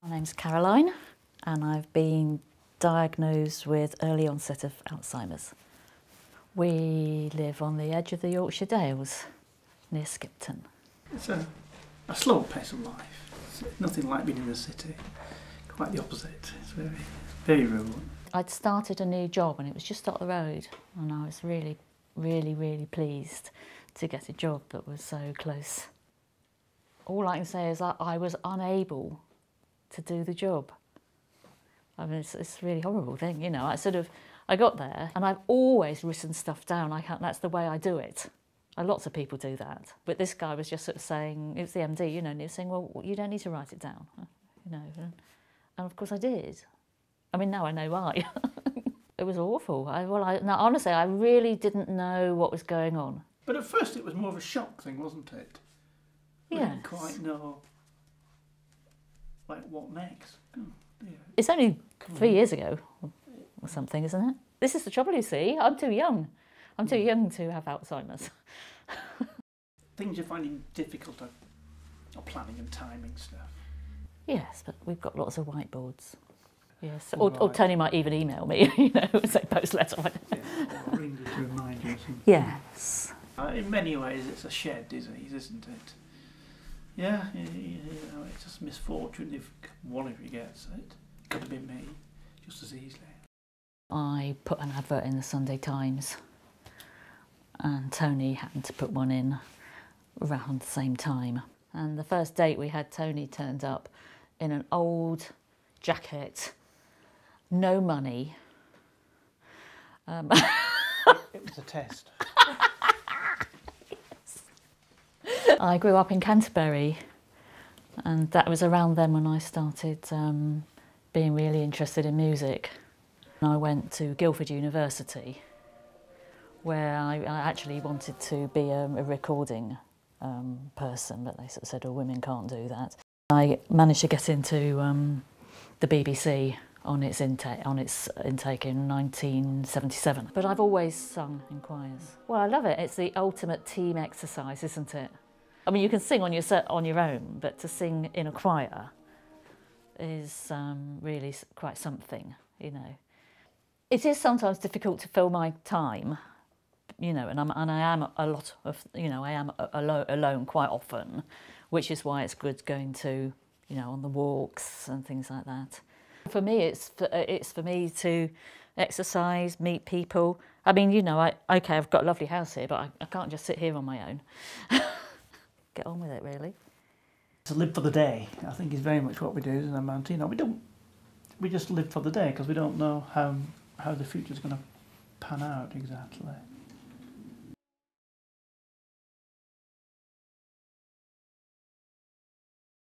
My name's Caroline and I've been diagnosed with early onset of Alzheimer's. We live on the edge of the Yorkshire Dales near Skipton. It's a slow pace of life. It's nothing like being in the city. Quite the opposite. It's very rural. I'd started a new job and it was just up the road and I was really pleased to get a job that was so close. All I can say is that I was unable to do the job. I mean, it's a really horrible thing, you know. I got there and I've always written stuff down. That's the way I do it. Lots of people do that. But this guy was just sort of saying, it was the MD, you know, and he was saying, well, you don't need to write it down, you know. And of course I did. I mean, now I know why. It was awful. Honestly, I really didn't know what was going on. But at first it was more of a shock thing, wasn't it? We didn't quite know, like, what next. Oh, dear. It's only 3 years ago or something, isn't it? This is the trouble, you see. I'm too young. I'm too young to have Alzheimer's. Things you're finding difficult are planning and timing stuff. Yes, but we've got lots of whiteboards. Yes, or Tony might even email me, you know, say post letter. Yeah, or ring you to remind you or something. Yes. In many ways it's a shared disease, isn't it? Yeah, you know, it's just misfortune if one of you gets it. It could have been me, just as easily. I put an advert in the Sunday Times and Tony happened to put one in around the same time. And the first date we had, Tony turned up in an old jacket, no money. It was a test. I grew up in Canterbury and that was around then when I started being really interested in music. I went to Guildford University where I actually wanted to be a recording person, but they sort of said, oh, women can't do that. I managed to get into the BBC on its intake in 1977. But I've always sung in choirs. Well, I love it. It's the ultimate team exercise, isn't it? I mean, you can sing on your own, but to sing in a choir is really quite something, you know. It is sometimes difficult to fill my time, you know, and I am a lot of, you know, I am alone quite often, which is why it's good going to, you know, on the walks and things like that. For me, it's for me to exercise, meet people. I mean, you know, okay, I've got a lovely house here, but I can't just sit here on my own. Get on with it, really. To live for the day, I think, is very much what we do as an amount. You know, we just live for the day because we don't know how the future's going to pan out exactly.